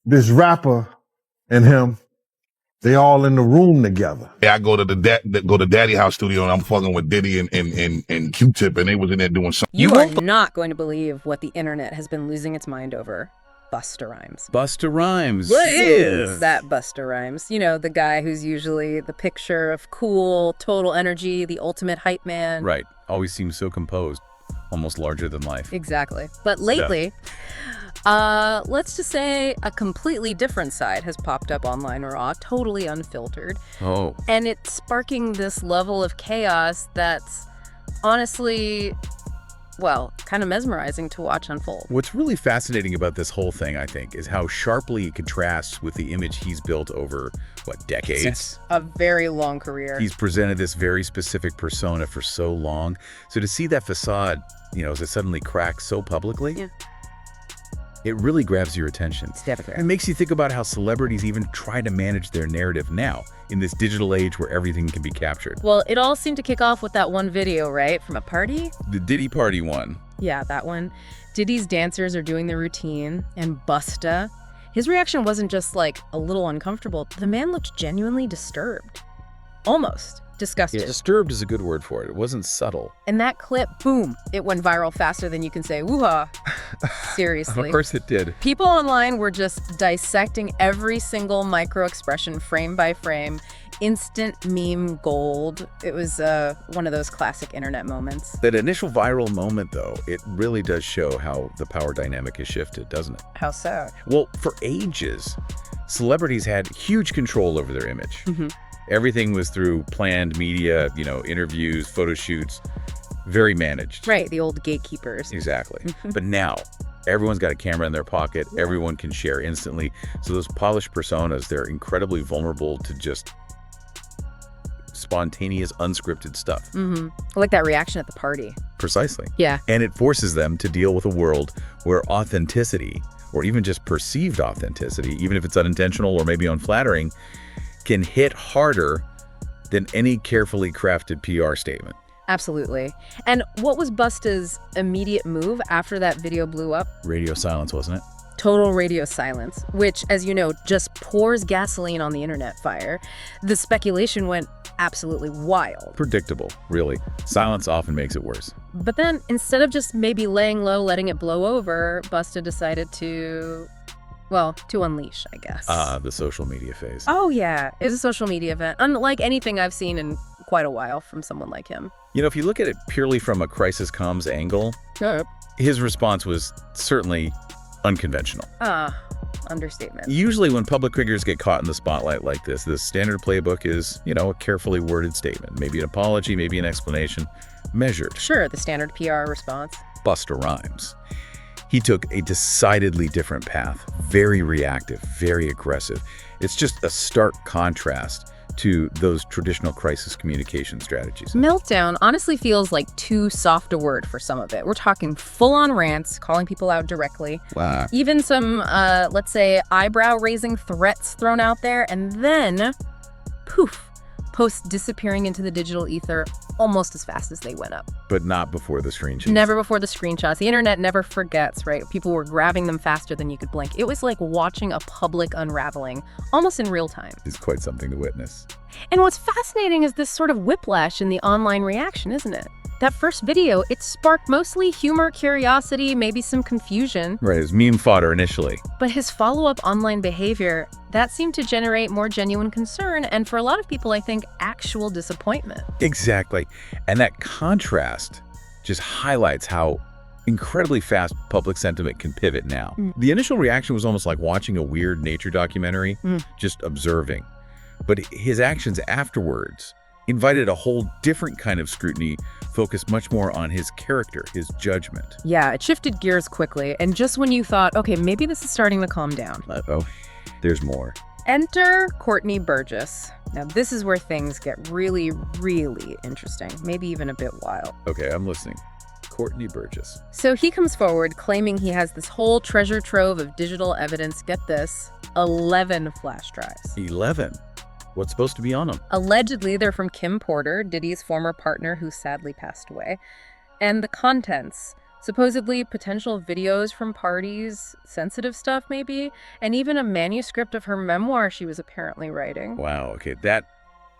this rapper and him, they all in the room together. Yeah, I go to Daddy House studio and I'm fucking with Diddy and Q-Tip, and they was in there doing something. You are not going to believe what the internet has been losing its mind over. Busta Rhymes. Busta Rhymes. What is that Busta Rhymes? You know, the guy who's usually the picture of cool, total energy, the ultimate hype man. Right. Always seems so composed, almost larger than life. Exactly. But lately, let's just say a completely different side has popped up online, raw, totally unfiltered. Oh. And it's sparking this level of chaos that's honestly, well, kind of mesmerizing to watch unfold. What's really fascinating about this whole thing, I think, is how sharply it contrasts with the image he's built over, what, decades? Yes. A very long career. He's presented this very specific persona for so long. So to see that facade, you know, as it suddenly cracks so publicly, yeah, it really grabs your attention. it's definitely. It makes you think about how celebrities even try to manage their narrative now, in this digital age where everything can be captured. Well, it all seemed to kick off with that one video, right? From a party? The Diddy party one. Yeah, that one. Diddy's dancers are doing their routine, and Busta, his reaction wasn't just like a little uncomfortable. The man looked genuinely disturbed. Almost disgusted. Yeah, disturbed is a good word for it. It wasn't subtle. And that clip, boom, it went viral faster than you can say, woo-ha. Seriously. Of course it did. People online were just dissecting every single micro-expression frame by frame. Instant meme gold. It was one of those classic internet moments. That initial viral moment, though, it really does show how the power dynamic has shifted, doesn't it? How so? Well, for ages, celebrities had huge control over their image. Mm-hmm. Everything was through planned media, you know, interviews, photo shoots, very managed. Right, the old gatekeepers. Exactly. But now, everyone's got a camera in their pocket. Everyone can share instantly. So those polished personas, they're incredibly vulnerable to just spontaneous, unscripted stuff. Mm-hmm. I like that reaction at the party. Precisely. Yeah. And it forces them to deal with a world where authenticity, or even just perceived authenticity, even if it's unintentional or maybe unflattering, can hit harder than any carefully crafted PR statement. Absolutely. And what was Busta's immediate move after that video blew up? Radio silence, wasn't it? Total radio silence, which, as you know, just pours gasoline on the internet fire. The speculation went absolutely wild. Predictable, really. Silence often makes it worse. But then, instead of just maybe laying low, letting it blow over, Busta decided to unleash, I guess. The social media phase. Oh, yeah. It's a social media event, unlike anything I've seen in quite a while from someone like him. You know, if you look at it purely from a crisis comms angle, his response was certainly unconventional. Understatement. Usually when public figures get caught in the spotlight like this, the standard playbook is, you know, a carefully worded statement. Maybe an apology, maybe an explanation, measured. Sure, the standard PR response. Busta Rhymes. He took a decidedly different path, very reactive, very aggressive. It's just a stark contrast to those traditional crisis communication strategies. Meltdown honestly feels like too soft a word for some of it. We're talking full-on rants, calling people out directly. Wow. Even some, let's say, eyebrow-raising threats thrown out there, and then, poof, posts disappearing into the digital ether almost as fast as they went up. But not before the screenshots. Never before the screenshots. The internet never forgets, right? People were grabbing them faster than you could blink. It was like watching a public unraveling, almost in real time. It's quite something to witness. And what's fascinating is this sort of whiplash in the online reaction, isn't it? That first video, it sparked mostly humor, curiosity, maybe some confusion. Right, it was meme fodder initially. But his follow-up online behavior, that seemed to generate more genuine concern, and for a lot of people, I think, actual disappointment. Exactly. And that contrast just highlights how incredibly fast public sentiment can pivot now. The initial reaction was almost like watching a weird nature documentary, just observing. But his actions afterwards invited a whole different kind of scrutiny, focused much more on his character, his judgment. Yeah, it shifted gears quickly, and just when you thought, okay, maybe this is starting to calm down. Uh-oh, there's more. Enter Courtney Burgess. Now, this is where things get really, really interesting, maybe even a bit wild. Okay, I'm listening. Courtney Burgess. So he comes forward claiming he has this whole treasure trove of digital evidence. Get this, 11 flash drives. 11? What's supposed to be on them? Allegedly, they're from Kim Porter, Diddy's former partner who sadly passed away. And the contents, Supposedly potential videos from parties, sensitive stuff maybe, and even a manuscript of her memoir she was apparently writing. Wow, okay, that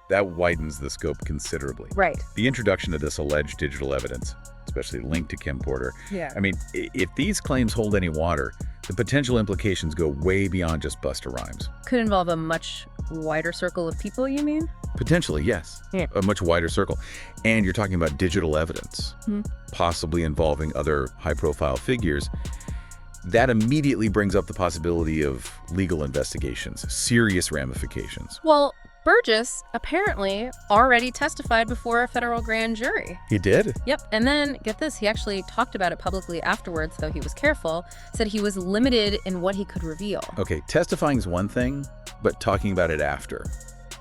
widens the scope considerably. Right. The introduction of this alleged digital evidence, especially linked to Kim Porter. Yeah. I mean, if these claims hold any water, the potential implications go way beyond just Busta Rhymes. Could involve a much wider circle of people, you mean? Potentially, yes. Yeah. A much wider circle. And you're talking about digital evidence, possibly involving other high-profile figures. That immediately brings up the possibility of legal investigations, serious ramifications. Well, Burgess apparently already testified before a federal grand jury. He did? Yep, and then, get this, he actually talked about it publicly afterwards, though he was careful, said he was limited in what he could reveal. Okay, testifying is one thing, but talking about it after,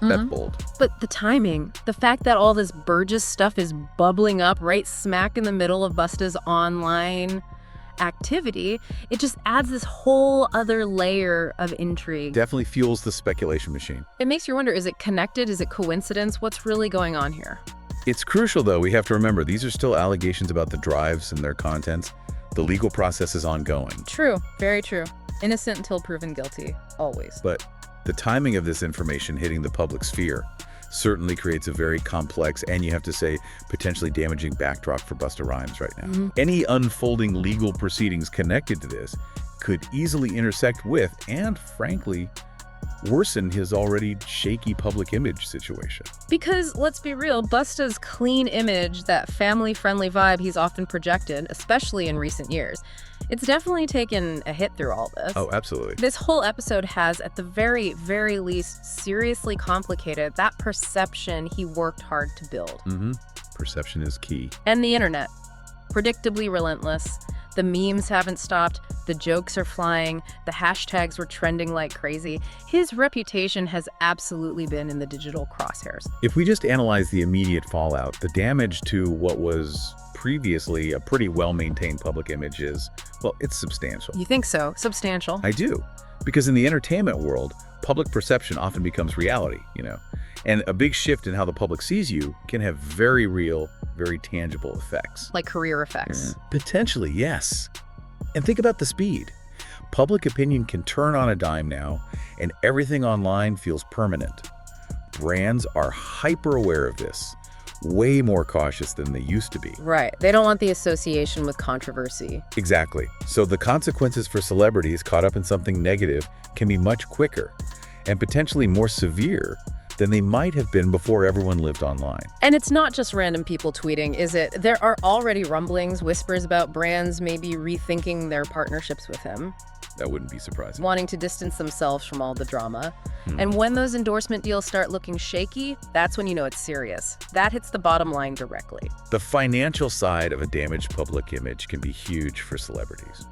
that's bold. But the timing, the fact that all this Burgess stuff is bubbling up right smack in the middle of Busta's online activity, it just adds this whole other layer of intrigue. Definitely fuels the speculation machine. It makes you wonder, is it connected? Is it coincidence? What's really going on here? It's crucial, though. We have to remember, these are still allegations about the drives and their contents. The legal process is ongoing. True, very true. Innocent until proven guilty, always. But the timing of this information hitting the public sphere certainly creates a very complex and, you have to say, potentially damaging backdrop for Busta Rhymes right now. Any unfolding legal proceedings connected to this could easily intersect with and, frankly, worsen his already shaky public image situation. Because, let's be real, Busta's clean image, that family-friendly vibe he's often projected, especially in recent years, it's definitely taken a hit through all this. Oh, absolutely. This whole episode has, at the very, very least, seriously complicated that perception he worked hard to build. Perception is key. And the internet. Predictably relentless. The memes haven't stopped. The jokes are flying. The hashtags were trending like crazy. His reputation has absolutely been in the digital crosshairs. If we just analyze the immediate fallout, the damage to what was previously a pretty well-maintained public image is, well, it's substantial. You think so? Substantial? I do. Because in the entertainment world, public perception often becomes reality, And a big shift in how the public sees you can have very real, very tangible effects. Like career effects. Potentially, yes. And think about the speed. Public opinion can turn on a dime now, and everything online feels permanent. Brands are hyper aware of this, way more cautious than they used to be. Right. They don't want the association with controversy. Exactly. So the consequences for celebrities caught up in something negative can be much quicker and potentially more severe than they might have been before everyone lived online. And it's not just random people tweeting, is it? There are already rumblings, whispers about brands maybe rethinking their partnerships with him, That wouldn't be surprising. wanting to distance themselves from all the drama. And when those endorsement deals start looking shaky, that's when you know it's serious. That hits the bottom line directly. The financial side of a damaged public image can be huge for celebrities.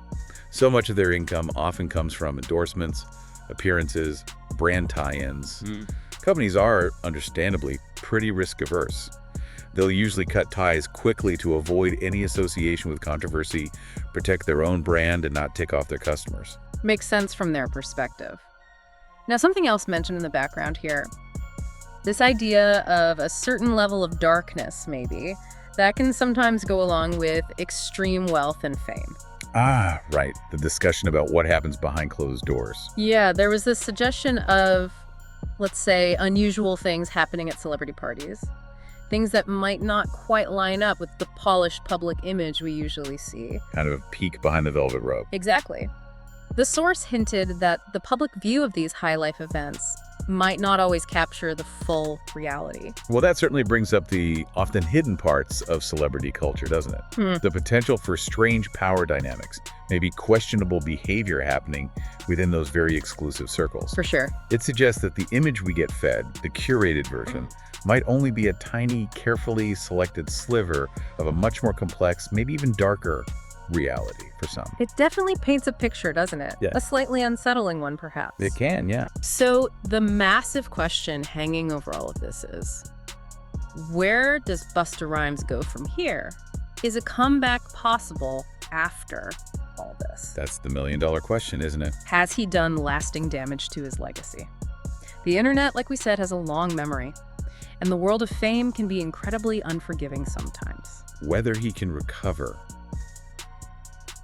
So much of their income often comes from endorsements, appearances, brand tie-ins. Companies are, understandably, pretty risk-averse. They'll usually cut ties quickly to avoid any association with controversy, protect their own brand, and not tick off their customers. Makes sense from their perspective. Now, something else mentioned in the background here. This idea of a certain level of darkness, maybe, that can sometimes go along with extreme wealth and fame. Ah, right. The discussion about what happens behind closed doors. Yeah, there was this suggestion of, let's say, unusual things happening at celebrity parties. Things that might not quite line up with the polished public image we usually see. Kind of a peek behind the velvet rope. Exactly. The source hinted that the public view of these high-life events might not always capture the full reality. Well, that certainly brings up the often hidden parts of celebrity culture, doesn't it? The potential for strange power dynamics, maybe questionable behavior happening within those very exclusive circles. For sure. It suggests that the image we get fed, the curated version, might only be a tiny, carefully selected sliver of a much more complex, maybe even darker reality for some. It definitely paints a picture, doesn't it? Yeah. A slightly unsettling one, perhaps. It can, yeah. So the massive question hanging over all of this is, where does Busta Rhymes go from here? Is a comeback possible after all this? That's the million-dollar question, isn't it? Has he done lasting damage to his legacy? The internet, like we said, has a long memory, and the world of fame can be incredibly unforgiving sometimes. Whether he can recover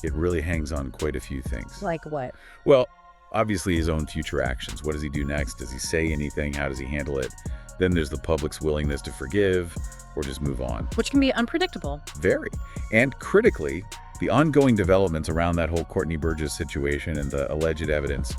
it really hangs on quite a few things. Like what? Well, obviously his own future actions. What does he do next? Does he say anything? How does he handle it? Then there's the public's willingness to forgive or just move on. Which can be unpredictable. Very. And critically, the ongoing developments around that whole Courtney Burgess situation and the alleged evidence,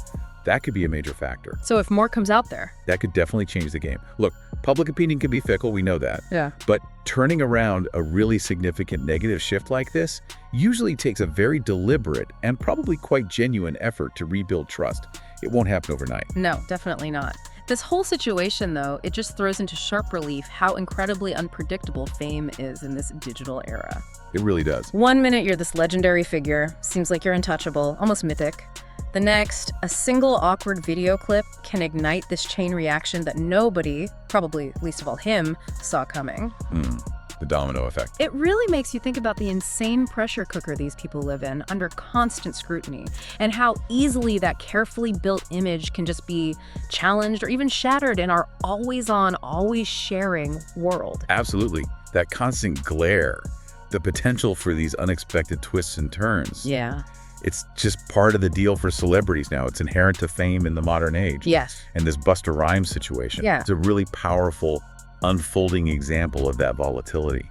that could be a major factor. So if more comes out there. That could definitely change the game. Look, public opinion can be fickle, we know that. Yeah. But turning around a really significant negative shift like this usually takes a very deliberate and probably quite genuine effort to rebuild trust. It won't happen overnight. No, definitely not. This whole situation, though, it just throws into sharp relief how incredibly unpredictable fame is in this digital era. It really does. 1 minute, you're this legendary figure, seems like you're untouchable, almost mythic. The next, a single awkward video clip can ignite this chain reaction that nobody, probably least of all him, saw coming. The domino effect. It really makes you think about the insane pressure cooker these people live in under constant scrutiny, and how easily that carefully built image can just be challenged or even shattered in our always-on, always-sharing world. Absolutely. That constant glare, the potential for these unexpected twists and turns. Yeah. It's just part of the deal for celebrities now. It's inherent to fame in the modern age. Yes. And this Busta Rhymes situation. Yeah. It's a really powerful, unfolding example of that volatility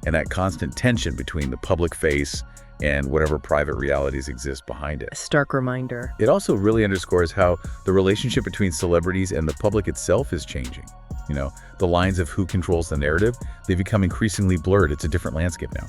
and that constant tension between the public face and whatever private realities exist behind it. A stark reminder. It also really underscores how the relationship between celebrities and the public itself is changing. You know, the lines of who controls the narrative, they become increasingly blurred. It's a different landscape now.